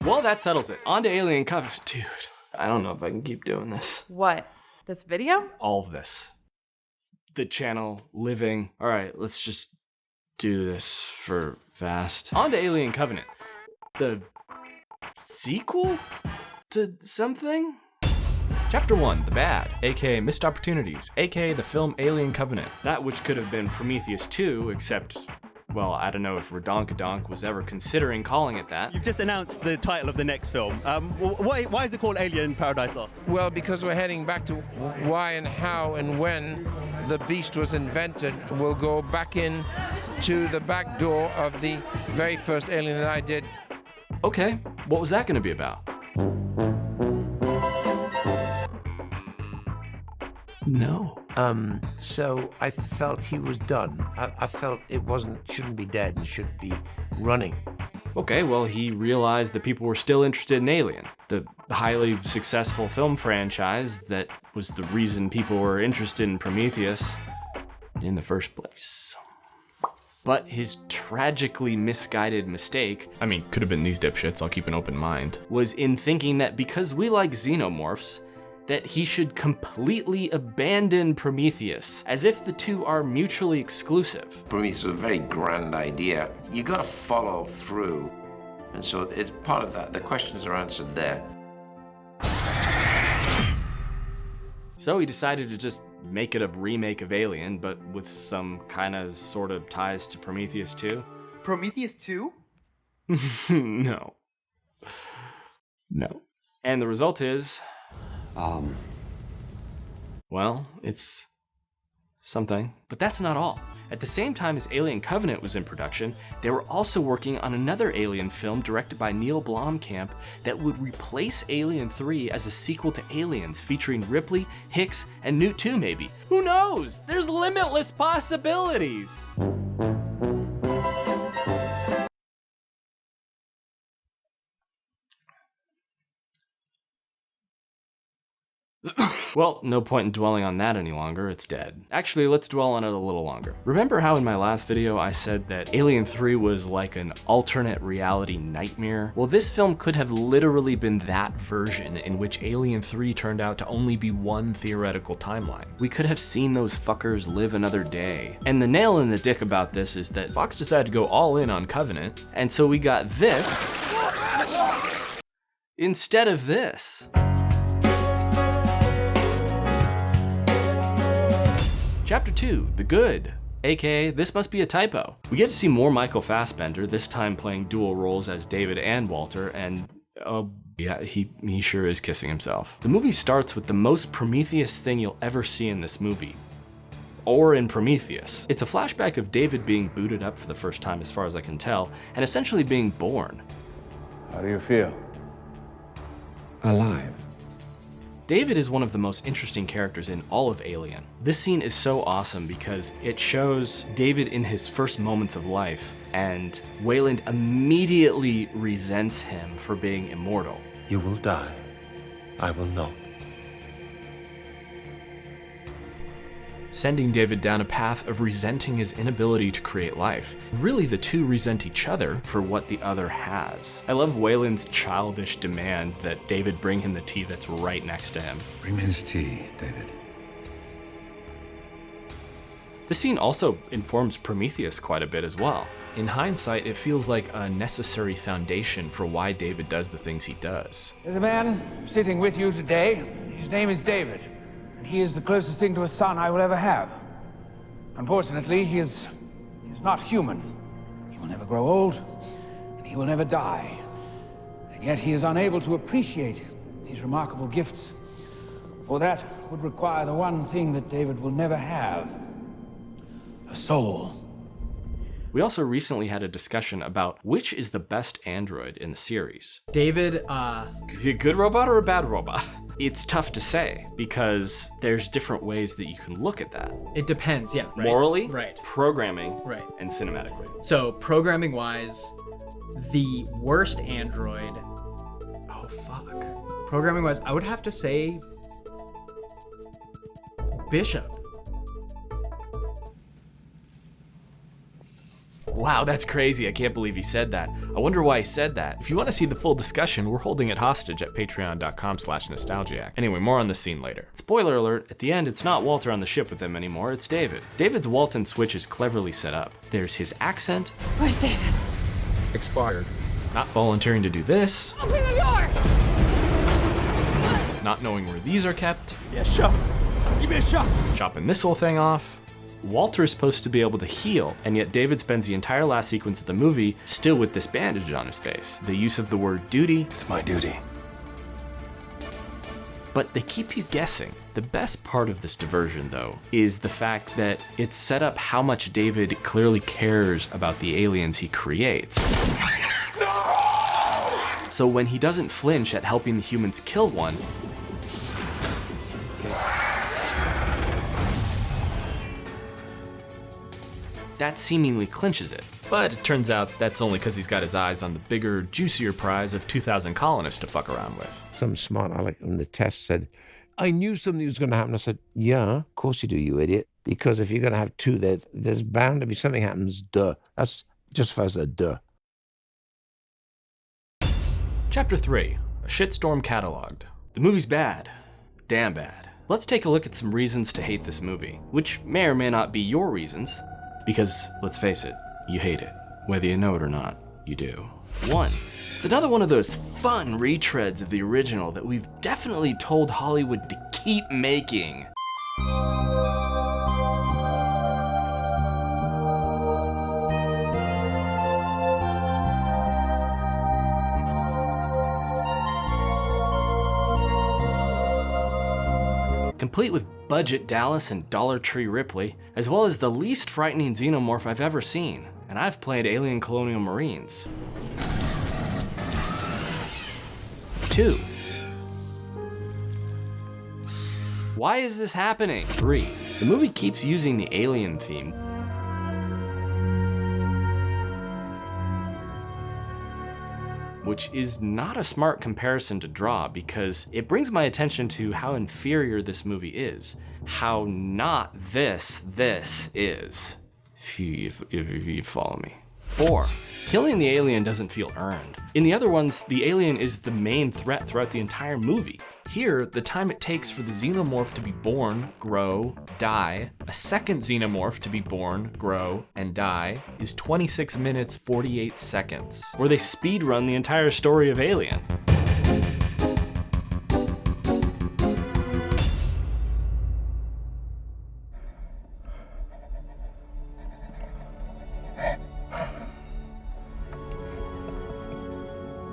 Well, that settles it. On to Alien Covenant. Dude, I don't know if I can keep doing this. What? This video? All of this. The channel, living. All right, let's just do this for fast. On to Alien Covenant. The sequel to something? Chapter 1, The Bad, aka Missed Opportunities, aka the film Alien Covenant. That which could have been Prometheus 2, except, well, I don't know if Redonkadonk was ever considering calling it that. You've just announced the title of the next film. Why is it called Alien Paradise Lost? Well, because we're heading back to why and how and when the beast was invented. We'll go back in to the back door of the very first Alien that I did. Okay, what was that gonna be about? No. So I felt he was done. I felt it shouldn't be dead and should be running. Okay, well, he realized that people were still interested in Alien, the highly successful film franchise that was the reason people were interested in Prometheus in the first place. But his tragically misguided mistake, I mean, could have been these dipshits, I'll keep an open mind, was in thinking that because we like xenomorphs, that he should completely abandon Prometheus, as if the two are mutually exclusive. Prometheus was a very grand idea. You gotta follow through. And so it's part of that. The questions are answered there. So he decided to just make it a remake of Alien, but with some kind of sort of ties to Prometheus 2. Prometheus 2? No. No. And the result is... well, it's something. But that's not all. At the same time as Alien Covenant was in production, they were also working on another Alien film directed by Neil Blomkamp that would replace Alien 3 as a sequel to Aliens, featuring Ripley, Hicks, and Newt 2 maybe. Who knows? There's limitless possibilities! Well, no point in dwelling on that any longer, it's dead. Actually, let's dwell on it a little longer. Remember how in my last video I said that Alien 3 was like an alternate reality nightmare? Well, this film could have literally been that version in which Alien 3 turned out to only be one theoretical timeline. We could have seen those fuckers live another day. And the nail in the dick about this is that Fox decided to go all in on Covenant, and so we got this instead of this. Chapter 2, The Good, aka This Must Be a Typo. We get to see more Michael Fassbender, this time playing dual roles as David and Walter, and yeah, he sure is kissing himself. The movie starts with the most Prometheus thing you'll ever see in this movie. Or in Prometheus. It's a flashback of David being booted up for the first time as far as I can tell, and essentially being born. How do you feel? Alive. David is one of the most interesting characters in all of Alien. This scene is so awesome because it shows David in his first moments of life, and Wayland immediately resents him for being immortal. You will die. I will not. Sending David down a path of resenting his inability to create life. Really, the two resent each other for what the other has. I love Wayland's childish demand that David bring him the tea that's right next to him. Bring me this tea, David. The scene also informs Prometheus quite a bit as well. In hindsight, it feels like a necessary foundation for why David does the things he does. There's a man sitting with you today. His name is David. He is the closest thing to a son I will ever have. Unfortunately, he is not human. He will never grow old, and he will never die. And yet he is unable to appreciate these remarkable gifts. For that would require the one thing that David will never have: a soul. We also recently had a discussion about which is the best android in the series. David, Is he a good robot or a bad robot? It's tough to say because there's different ways that you can look at that. it depends, yeah. Right. Morally, Right. programming, Right. and cinematically. So, programming-wise, the worst android... Oh, fuck. Programming-wise, I would have to say... Bishop. Wow, that's crazy. I can't believe he said that. I wonder why he said that. If you want to see the full discussion, we're holding it hostage at patreon.com/nostalgiac. Anyway, more on this scene later. Spoiler alert, at the end, it's not Walter on the ship with them anymore, it's David. David's Walton switch is cleverly set up. There's his accent. Where's David? Expired. Not volunteering to do this. Open the door! Not knowing where these are kept. Yeah, sure. Give me a shot. Chopping this whole thing off. Walter is supposed to be able to heal, and yet David spends the entire last sequence of the movie still with this bandage on his face. The use of the word duty. It's my duty. But they keep you guessing. The best part of this diversion, though, is the fact that it's set up how much David clearly cares about the aliens he creates. No! So when he doesn't flinch at helping the humans kill one, that seemingly clinches it. But it turns out that's only because he's got his eyes on the bigger, juicier prize of 2,000 colonists to fuck around with. Some smart aleck on the test said, I knew something was going to happen. I said, yeah, of course you do, you idiot. Because if you're going to have two, there's bound to be something happens, duh. That's just first a duh. Chapter 3, A Shitstorm Catalogued. The movie's bad. Damn bad. Let's take a look at some reasons to hate this movie, which may or may not be your reasons, because, let's face it, you hate it. Whether you know it or not, you do. 1. It's another one of those fun retreads of the original that we've definitely told Hollywood to keep making. Complete with Budget Dallas and Dollar Tree Ripley, as well as the least frightening xenomorph I've ever seen, and I've played Alien Colonial Marines. 2. Why is this happening? 3. The movie keeps using the alien theme, which is not a smart comparison to draw because it brings my attention to how inferior this movie is, how not this is, if you follow me. 4. Killing the alien doesn't feel earned. In the other ones, the alien is the main threat throughout the entire movie. Here, the time it takes for the xenomorph to be born, grow, die, a second xenomorph to be born, grow, and die is 26 minutes 48 seconds, where they speedrun the entire story of Alien.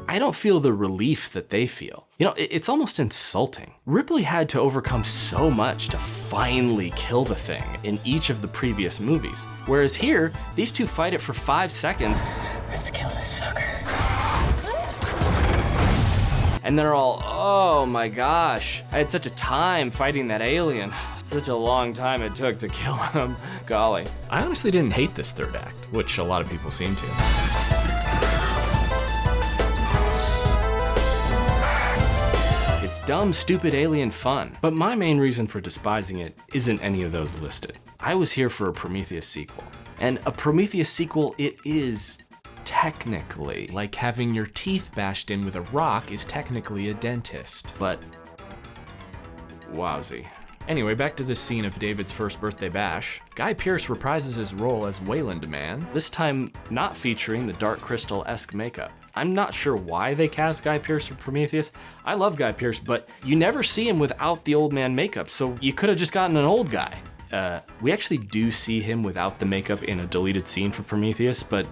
I don't feel the relief that they feel. You know, it's almost insulting. Ripley had to overcome so much to finally kill the thing in each of the previous movies. Whereas here, these two fight it for 5 seconds. Let's kill this fucker. And they're all, oh my gosh, I had such a time fighting that alien. Such a long time it took to kill him. Golly. I honestly didn't hate this third act, which a lot of people seem to. Dumb, stupid alien fun. But my main reason for despising it isn't any of those listed. I was here for a Prometheus sequel. And a Prometheus sequel it is technically. Like having your teeth bashed in with a rock is technically a dentist. But wowsy. Anyway, back to this scene of David's first birthday bash. Guy Pearce reprises his role as Wayland Man, this time not featuring the Dark Crystal-esque makeup. I'm not sure why they cast Guy Pearce for Prometheus. I love Guy Pearce, but you never see him without the old man makeup, so you could have just gotten an old guy. We actually do see him without the makeup in a deleted scene for Prometheus, but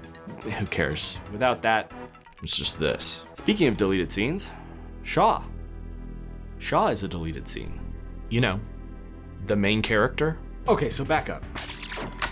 who cares? Without that, it's just this. Speaking of deleted scenes, Shaw. Shaw is a deleted scene. You know, the main character. Okay, so back up.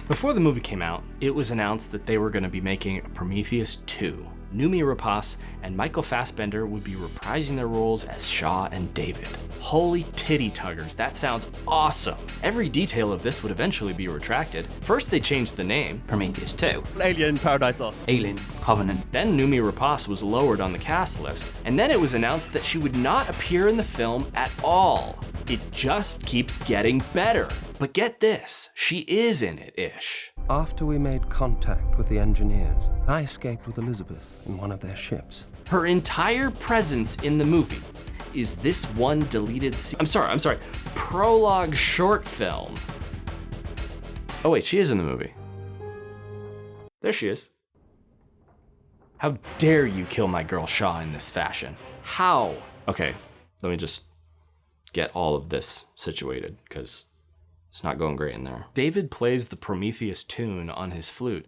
Before the movie came out, it was announced that they were going to be making a Prometheus 2. Noomi Rapace and Michael Fassbender would be reprising their roles as Shaw and David. Holy titty tuggers, that sounds awesome. Every detail of this would eventually be retracted. First they changed the name, Prometheus 2. Alien Paradise Lost. Alien Covenant. Then Noomi Rapace was lowered on the cast list, and then it was announced that she would not appear in the film at all. It just keeps getting better. But get this, she is in it-ish. After we made contact with the engineers, I escaped with Elizabeth in one of their ships. Her entire presence in the movie is this one deleted scene. I'm sorry. Prologue short film. Oh wait, she is in the movie. There she is. How dare you kill my girl Shaw in this fashion? How? Okay, let me just get all of this situated, because it's not going great in there. David plays the Prometheus tune on his flute.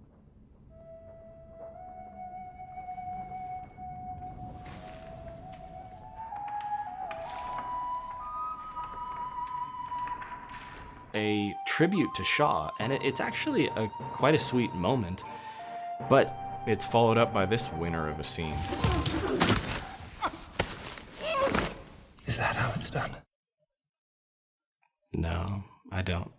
A tribute to Shaw, and it's actually quite a sweet moment, but it's followed up by this winner of a scene. Is that how it's done? No, I don't.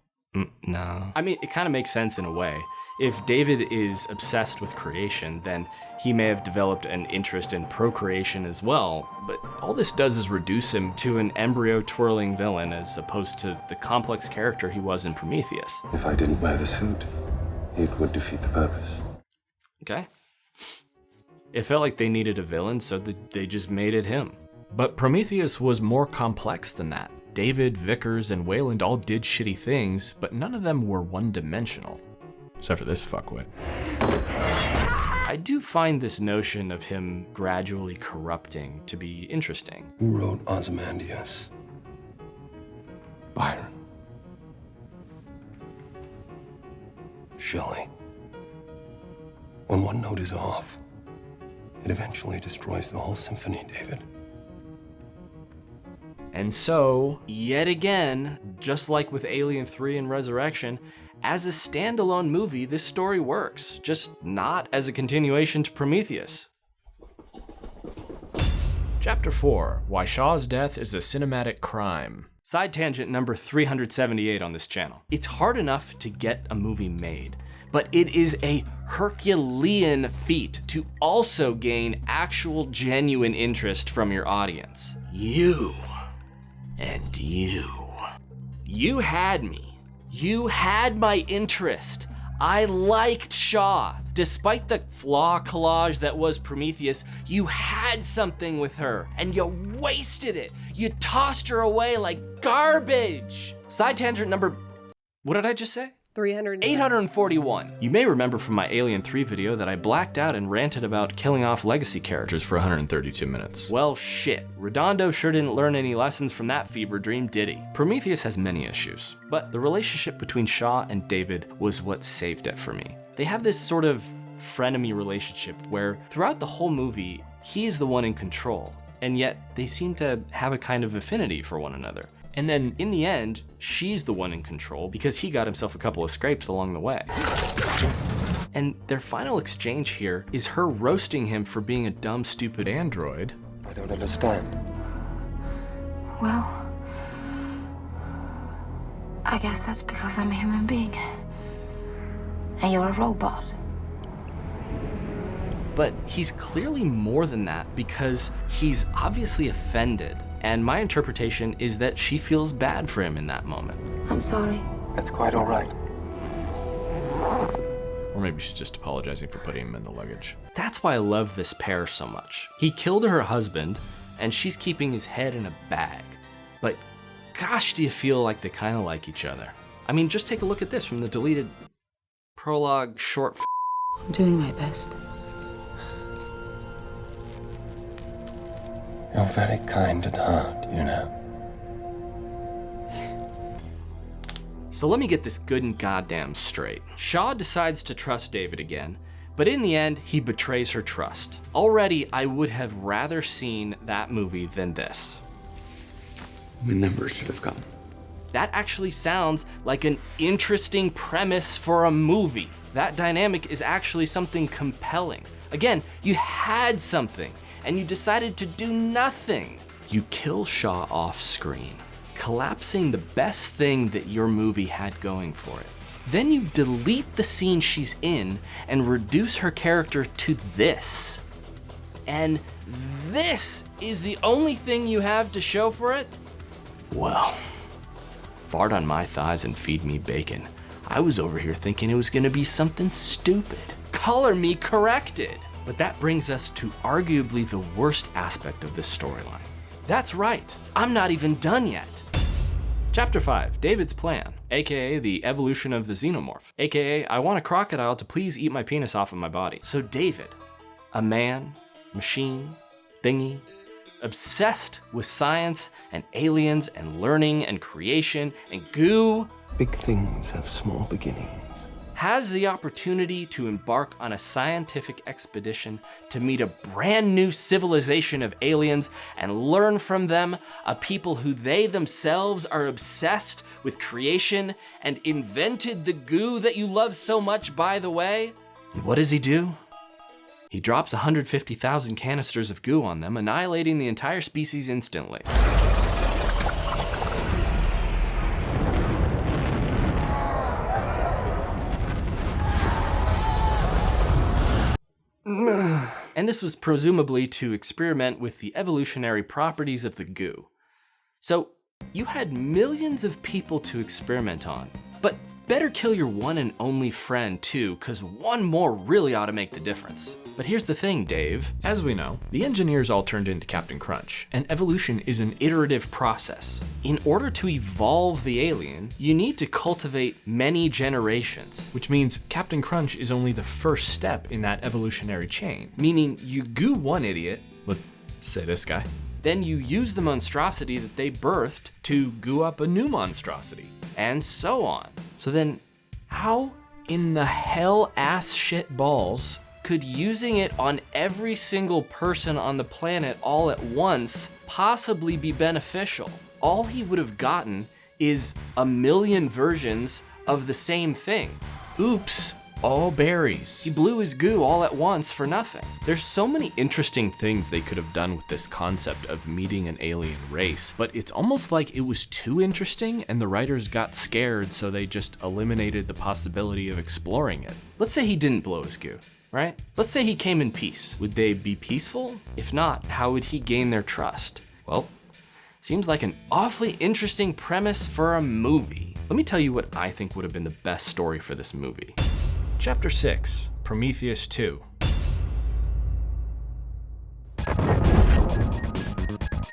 No. I mean, it kind of makes sense in a way. If David is obsessed with creation, then he may have developed an interest in procreation as well, but all this does is reduce him to an embryo-twirling villain as opposed to the complex character he was in Prometheus. If I didn't wear the suit, it would defeat the purpose. Okay. It felt like they needed a villain, so they just made it him. But Prometheus was more complex than that. David, Vickers, and Wayland all did shitty things, but none of them were one-dimensional. Except for this fuckwit. I do find this notion of him gradually corrupting to be interesting. Who wrote Ozymandias? Byron. Shelley. When one note is off, it eventually destroys the whole symphony, David. And so, yet again, just like with Alien 3 and Resurrection, as a standalone movie, this story works, just not as a continuation to Prometheus. Chapter 4, Why Shaw's Death is a Cinematic Crime. Side tangent number 378 on this channel. It's hard enough to get a movie made, but it is a Herculean feat to also gain actual genuine interest from your audience. You and you. You had me. You had my interest. I liked Shaw. Despite the flaw collage that was Prometheus, you had something with her, and you wasted it. You tossed her away like garbage. Side tangent number, what did I just say? 841. You may remember from my Alien 3 video that I blacked out and ranted about killing off legacy characters for 132 minutes. Well, shit. Redondo sure didn't learn any lessons from that fever dream, did he? Prometheus has many issues, but the relationship between Shaw and David was what saved it for me. They have this sort of frenemy relationship where throughout the whole movie, he is the one in control, and yet they seem to have a kind of affinity for one another. And then in the end, she's the one in control because he got himself a couple of scrapes along the way. And their final exchange here is her roasting him for being a dumb, stupid android. I don't understand. Well, I guess that's because I'm a human being. And you're a robot. But he's clearly more than that because he's obviously offended. And my interpretation is that she feels bad for him in that moment. I'm sorry. That's quite all right. Or maybe she's just apologizing for putting him in the luggage. That's why I love this pair so much. He killed her husband, and she's keeping his head in a bag. But gosh, do you feel like they kind of like each other? I mean, just take a look at this from the deleted prologue short. I'm doing my best. You're very kind at heart, you know. So let me get this good and goddamn straight. Shaw decides to trust David again, but in the end, he betrays her trust. Already, I would have rather seen that movie than this. We never should have come. That actually sounds like an interesting premise for a movie. That dynamic is actually something compelling. Again, you had something, and you decided to do nothing. You kill Shaw off screen, collapsing the best thing that your movie had going for it. Then you delete the scene she's in and reduce her character to this. And this is the only thing you have to show for it? Well, fart on my thighs and feed me bacon. I was over here thinking it was gonna be something stupid. Color me corrected. But that brings us to arguably the worst aspect of this storyline. That's right, I'm not even done yet. Chapter 5, David's Plan, aka the evolution of the xenomorph, aka I want a crocodile to please eat my penis off of my body. So David, a man, machine, thingy, obsessed with science and aliens and learning and creation and goo, Big things have small beginnings. has the opportunity to embark on a scientific expedition to meet a brand new civilization of aliens and learn from them, a people who they themselves are obsessed with creation and invented the goo that you love so much, by the way. And what does he do? He drops 150,000 canisters of goo on them, annihilating the entire species instantly. And this was presumably to experiment with the evolutionary properties of the goo. So you had millions of people to experiment on, but better kill your one and only friend too, cause one more really ought to make the difference. But here's the thing, Dave. As we know, the engineers all turned into Captain Crunch, and evolution is an iterative process. In order to evolve the alien, you need to cultivate many generations, which means Captain Crunch is only the first step in that evolutionary chain. Meaning you goo one idiot, let's say this guy, then you use the monstrosity that they birthed to goo up a new monstrosity, and so on. So then, how in the hell ass shit balls could using it on every single person on the planet all at once possibly be beneficial? All he would have gotten is a million versions of the same thing. Oops, all berries. He blew his goo all at once for nothing. There's so many interesting things they could have done with this concept of meeting an alien race, but it's almost like it was too interesting and the writers got scared, so they just eliminated the possibility of exploring it. Let's say he didn't blow his goo, right? Let's say he came in peace. Would they be peaceful? If not, how would he gain their trust? Well, seems like an awfully interesting premise for a movie. Let me tell you what I think would have been the best story for this movie. Chapter 6, Prometheus 2.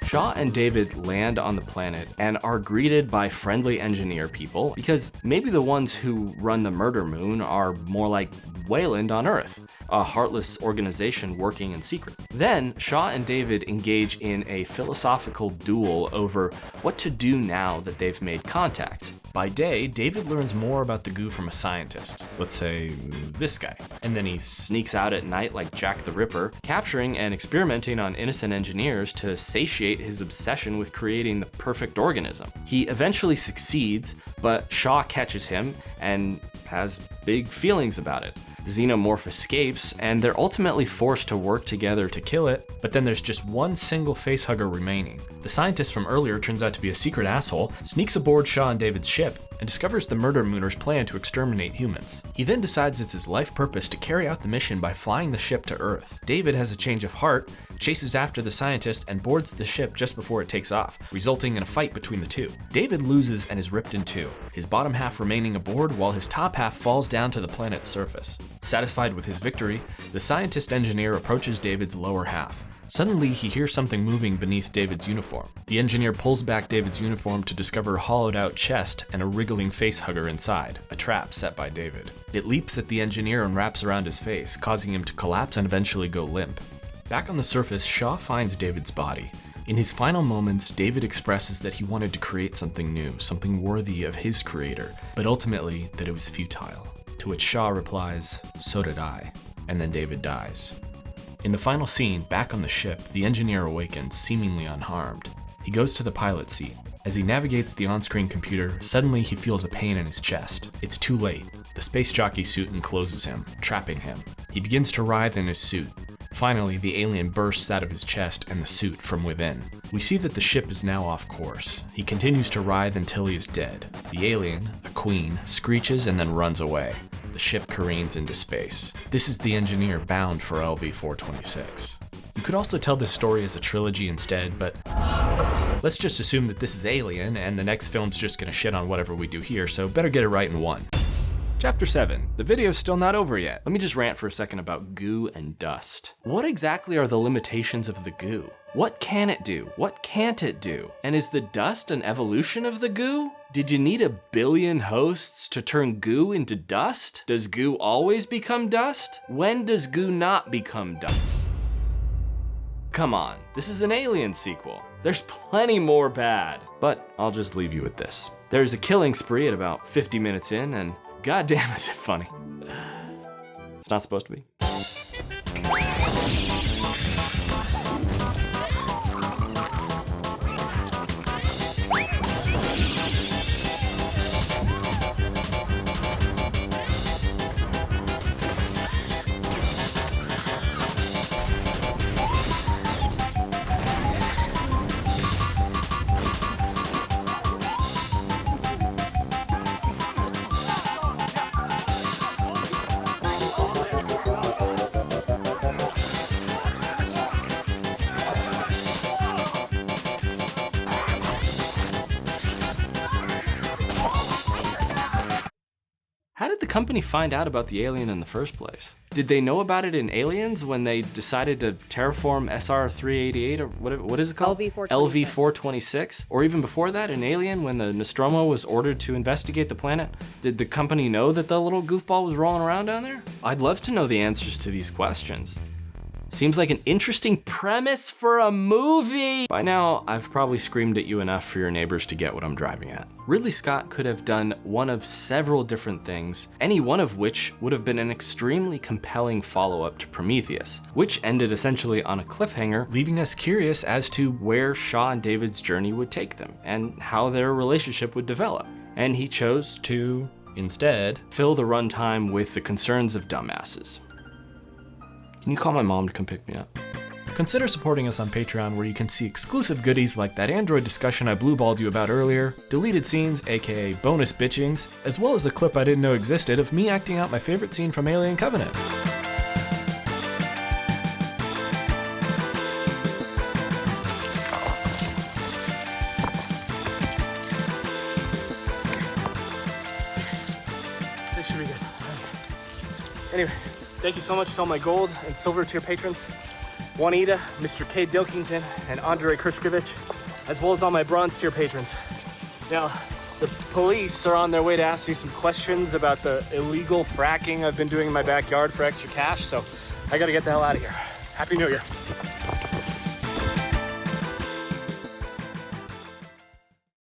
Shaw and David land on the planet and are greeted by friendly engineer people, because maybe the ones who run the murder moon are more like Wayland on Earth, a heartless organization working in secret. Then Shaw and David engage in a philosophical duel over what to do now that they've made contact. By day, David learns more about the goo from a scientist, let's say this guy, and then he sneaks out at night like Jack the Ripper, capturing and experimenting on innocent engineers to satiate his obsession with creating the perfect organism. He eventually succeeds, but Shaw catches him and has big feelings about it. The xenomorph escapes, and they're ultimately forced to work together to kill it, but then there's just one single facehugger remaining. The scientist from earlier turns out to be a secret asshole, sneaks aboard Shaw and David's ship, and discovers the murder mooner's plan to exterminate humans. He then decides it's his life purpose to carry out the mission by flying the ship to Earth. David has a change of heart, chases after the scientist, and boards the ship just before it takes off, resulting in a fight between the two. David loses and is ripped in two, his bottom half remaining aboard while his top half falls down to the planet's surface. Satisfied with his victory, the scientist engineer approaches David's lower half. Suddenly, he hears something moving beneath David's uniform. The engineer pulls back David's uniform to discover a hollowed-out chest and a wriggling facehugger inside, a trap set by David. It leaps at the engineer and wraps around his face, causing him to collapse and eventually go limp. Back on the surface, Shaw finds David's body. In his final moments, David expresses that he wanted to create something new, something worthy of his creator, but ultimately that it was futile. To which Shaw replies, "So did I." And then David dies. In the final scene, back on the ship, the engineer awakens, seemingly unharmed. He goes to the pilot seat. As he navigates the on-screen computer, suddenly he feels a pain in his chest. It's too late. The space jockey suit encloses him, trapping him. He begins to writhe in his suit. Finally, the alien bursts out of his chest and the suit from within. We see that the ship is now off course. He continues to writhe until he is dead. The alien, a queen, screeches and then runs away. The ship careens into space. This is the engineer bound for LV-426. You could also tell this story as a trilogy instead, but let's just assume that this is Alien and the next film's just gonna shit on whatever we do here, so better get it right in one. Chapter 7. The video's still not over yet. Let me just rant for a second about goo and dust. What exactly are the limitations of the goo? What can it do? What can't it do? And is the dust an evolution of the goo? Did you need 1 billion hosts to turn goo into dust? Does goo always become dust? When does goo not become dust? Come on, this is an Alien sequel. There's plenty more bad. But I'll just leave you with this. There's a killing spree at about 50 minutes in, and goddamn is it funny. It's not supposed to be. How did the company find out about the alien in the first place? Did they know about it in Aliens when they decided to terraform SR-388 or what is it called? LV-426? Or even before that in Alien when the Nostromo was ordered to investigate the planet? Did the company know that the little goofball was rolling around down there? I'd love to know the answers to these questions. Seems like an interesting premise for a movie! By now, I've probably screamed at you enough for your neighbors to get what I'm driving at. Ridley Scott could have done one of several different things, any one of which would have been an extremely compelling follow-up to Prometheus, which ended essentially on a cliffhanger, leaving us curious as to where Shaw and David's journey would take them, and how their relationship would develop. And he chose to, instead, fill the runtime with the concerns of dumbasses. Can you call my mom to come pick me up? Consider supporting us on Patreon, where you can see exclusive goodies like that Android discussion I blueballed you about earlier, deleted scenes, aka bonus bitchings, as well as a clip I didn't know existed of me acting out my favorite scene from Alien Covenant. This should be good. Anyway. Thank you so much to all my gold and silver tier patrons, Juanita, Mr. K. Dilkington, and Andrei Krishkovich, as well as all my bronze tier patrons. Now, the police are on their way to ask me some questions about the illegal fracking I've been doing in my backyard for extra cash, so I gotta get the hell out of here. Happy New Year.